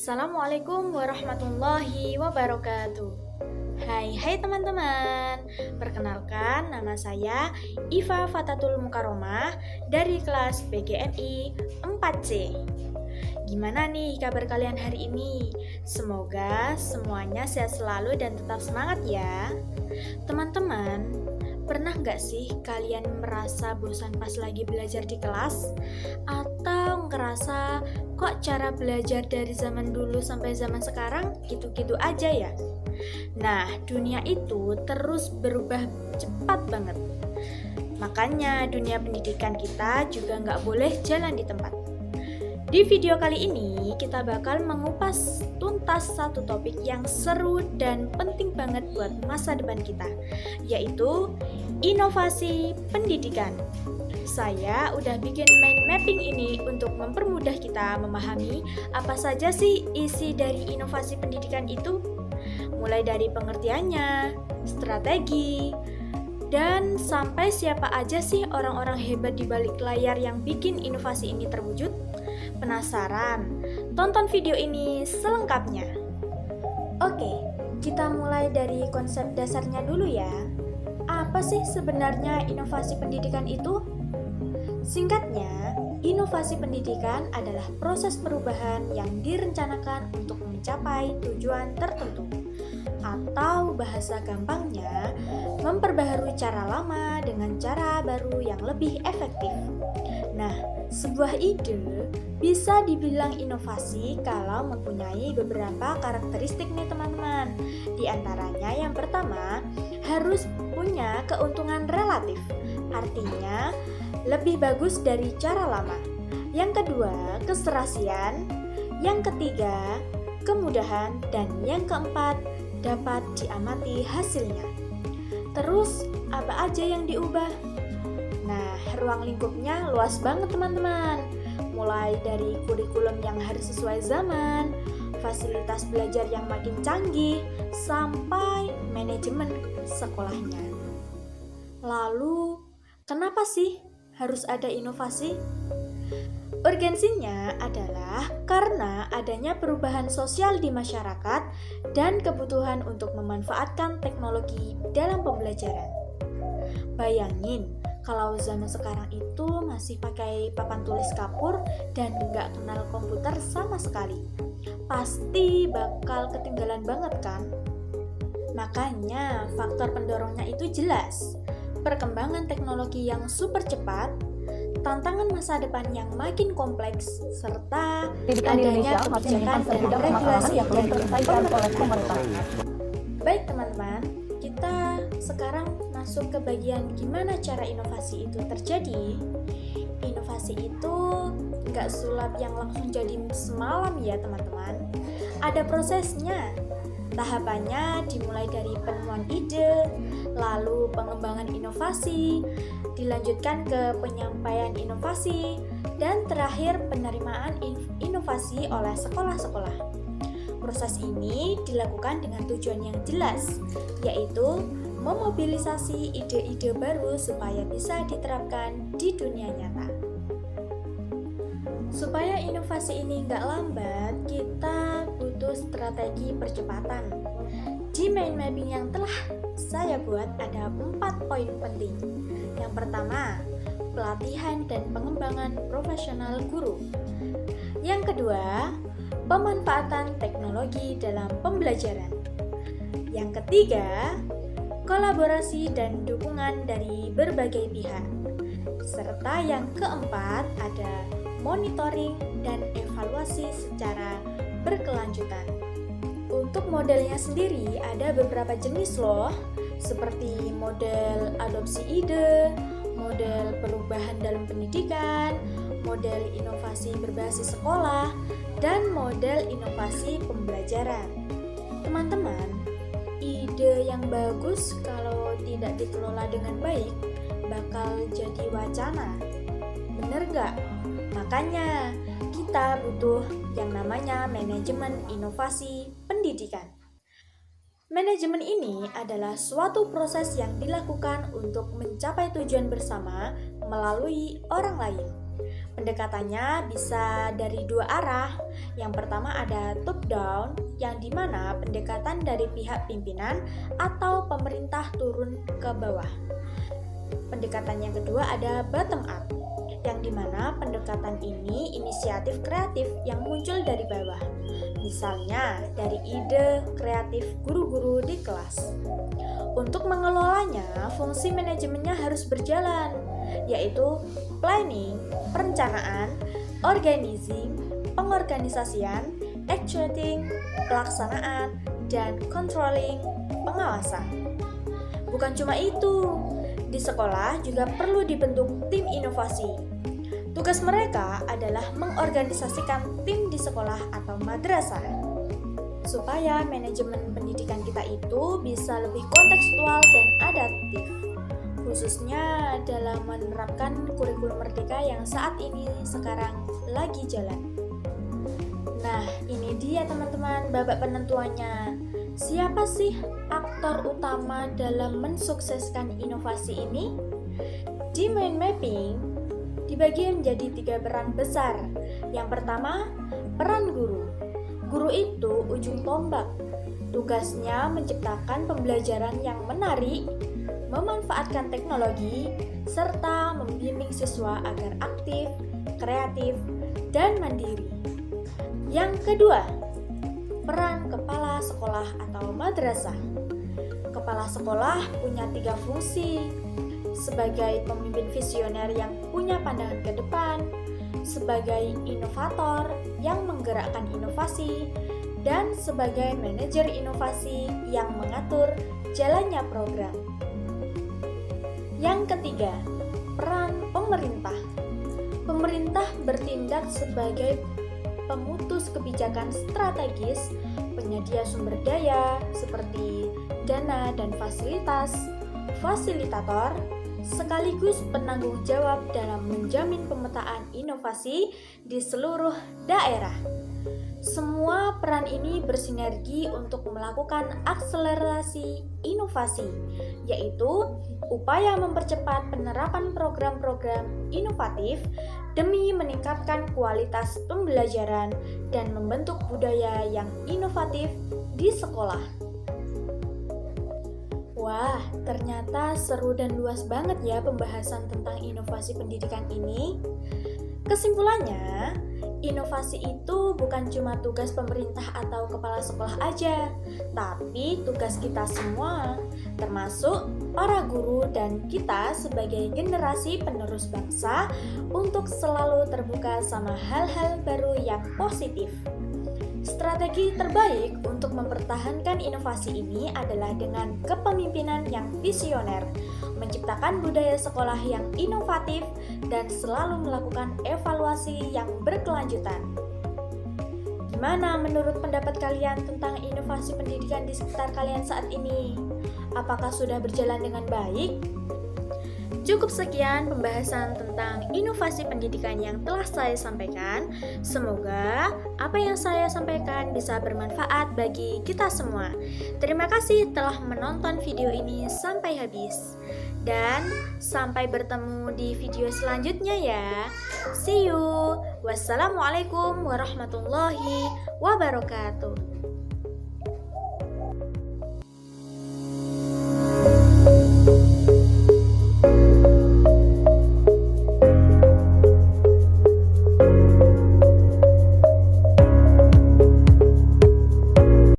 Assalamualaikum warahmatullahi wabarakatuh. Hai teman-teman. Perkenalkan, nama saya Iva Fatatul Mukaromah dari kelas PGMI 4C. Gimana nih kabar kalian hari ini? Semoga semuanya sehat selalu dan tetap semangat ya. Teman-teman, pernah nggak sih kalian merasa bosan pas lagi belajar di kelas? Atau ngerasa kok cara belajar dari zaman dulu sampai zaman sekarang gitu-gitu aja ya? Nah, dunia itu terus berubah cepat banget. Makanya dunia pendidikan kita juga nggak boleh jalan di tempat. Di video kali ini, kita bakal mengupas tuntas satu topik yang seru dan penting banget buat masa depan kita, yaitu inovasi pendidikan. Saya udah bikin mind mapping ini untuk mempermudah kita memahami apa saja sih isi dari inovasi pendidikan itu, mulai dari pengertiannya, strategi, dan sampai siapa aja sih orang-orang hebat di balik layar yang bikin inovasi ini terwujud. Penasaran? Tonton video ini selengkapnya. Oke, kita mulai dari konsep dasarnya dulu ya. Apa sih sebenarnya inovasi pendidikan itu? Singkatnya, inovasi pendidikan adalah proses perubahan yang direncanakan untuk mencapai tujuan tertentu. Atau bahasa gampangnya, memperbaharui cara lama dengan cara baru yang lebih efektif. Nah, sebuah ide bisa dibilang inovasi kalau mempunyai beberapa karakteristik nih teman-teman. Di antaranya yang pertama, harus punya keuntungan relatif. Artinya, lebih bagus dari cara lama. Yang kedua, keserasian. Yang ketiga, kemudahan. Dan yang keempat, dapat diamati hasilnya. Terus, apa aja yang diubah? Nah, ruang lingkupnya luas banget teman-teman. Mulai dari kurikulum yang harus sesuai zaman, fasilitas belajar yang makin canggih, sampai manajemen sekolahnya. Lalu, kenapa sih harus ada inovasi? Urgensinya adalah karena adanya perubahan sosial di masyarakat dan kebutuhan untuk memanfaatkan teknologi dalam pembelajaran. Bayangin, kalau zaman sekarang itu masih pakai papan tulis kapur dan nggak kenal komputer sama sekali, pasti bakal ketinggalan banget kan? Makanya faktor pendorongnya itu jelas. Perkembangan teknologi yang super cepat, tantangan masa depan yang makin kompleks, serta adanya kebijakan dan regulasi yang pemerintah. Baik teman-teman, kita sekarang masuk ke bagian gimana cara inovasi itu terjadi. Inovasi itu nggak sulap yang langsung jadi semalam ya teman-teman. Ada prosesnya. Tahapannya dimulai dari penemuan ide, lalu pengembangan inovasi, dilanjutkan ke penyampaian inovasi, dan terakhir penerimaan inovasi oleh sekolah-sekolah. Proses ini dilakukan dengan tujuan yang jelas, yaitu memobilisasi ide-ide baru supaya bisa diterapkan di dunia nyata. Supaya inovasi ini nggak lambat, kita butuh strategi percepatan. Di mind mapping yang telah saya buat ada 4 poin penting. Yang pertama, pelatihan dan pengembangan profesional guru. Yang kedua, pemanfaatan teknologi dalam pembelajaran. Yang ketiga, kolaborasi dan dukungan dari berbagai pihak. Serta yang keempat, ada monitoring dan evaluasi secara berkelanjutan. Untuk modelnya sendiri ada beberapa jenis loh, seperti model adopsi ide, model perubahan dalam pendidikan, model inovasi berbasis sekolah, dan model inovasi pembelajaran. Teman-teman, ide yang bagus kalau tidak dikelola dengan baik bakal jadi wacana. Bener gak? Makanya kita butuh yang namanya manajemen inovasi pendidikan. Manajemen ini adalah suatu proses yang dilakukan untuk mencapai tujuan bersama melalui orang lain. Pendekatannya bisa dari dua arah. Yang pertama ada top down, yang dimana pendekatan dari pihak pimpinan atau pemerintah turun ke bawah. Pendekatan yang kedua ada bottom up, yang dimana pendekatan ini inisiatif kreatif yang muncul dari bawah. Misalnya dari ide kreatif guru-guru di kelas. Untuk mengelolanya, fungsi manajemennya harus berjalan, yaitu planning, perencanaan, organizing, pengorganisasian, executing, pelaksanaan, dan controlling, pengawasan. Bukan cuma itu, di sekolah juga perlu dibentuk tim inovasi. Tugas mereka adalah mengorganisasikan tim di sekolah atau madrasah, supaya manajemen pendidikan kita itu bisa lebih kontekstual dan adaptif, khususnya dalam menerapkan kurikulum merdeka yang saat ini sekarang lagi jalan. Nah, ini dia teman-teman babak penentuannya. Siapa sih aktor utama dalam mensukseskan inovasi ini? Di mind mapping dibagi menjadi 3 peran besar. Yang pertama, peran guru. Guru itu ujung tombak. Tugasnya menciptakan pembelajaran yang menarik, memanfaatkan teknologi, serta membimbing siswa agar aktif, kreatif, dan mandiri. Yang kedua, peran kepala sekolah atau madrasah. Kepala sekolah punya 3 fungsi. Sebagai pemimpin visioner yang punya pandangan ke depan, sebagai inovator yang menggerakkan inovasi, dan sebagai manajer inovasi yang mengatur jalannya program. Yang ketiga, peran pemerintah. Pemerintah bertindak sebagai pemutus kebijakan strategis, penyedia sumber daya seperti dana dan fasilitas, fasilitator, sekaligus penanggung jawab dalam menjamin pemetaan inovasi di seluruh daerah. Semua peran ini bersinergi untuk melakukan akselerasi inovasi, yaitu upaya mempercepat penerapan program-program inovatif demi meningkatkan kualitas pembelajaran dan membentuk budaya yang inovatif di sekolah. Wah, ternyata seru dan luas banget ya pembahasan tentang inovasi pendidikan ini. Kesimpulannya, inovasi itu bukan cuma tugas pemerintah atau kepala sekolah aja, tapi tugas kita semua, termasuk para guru dan kita sebagai generasi penerus bangsa untuk selalu terbuka sama hal-hal baru yang positif. Strategi terbaik untuk mempertahankan inovasi ini adalah dengan kepemimpinan yang visioner, menciptakan budaya sekolah yang inovatif, dan selalu melakukan evaluasi yang berkelanjutan. Gimana menurut pendapat kalian tentang inovasi pendidikan di sekitar kalian saat ini? Apakah sudah berjalan dengan baik? Cukup sekian pembahasan tentang inovasi pendidikan yang telah saya sampaikan. Semoga apa yang saya sampaikan bisa bermanfaat bagi kita semua. Terima kasih telah menonton video ini sampai habis. Dan sampai bertemu di video selanjutnya ya. See you. Wassalamualaikum warahmatullahi wabarakatuh.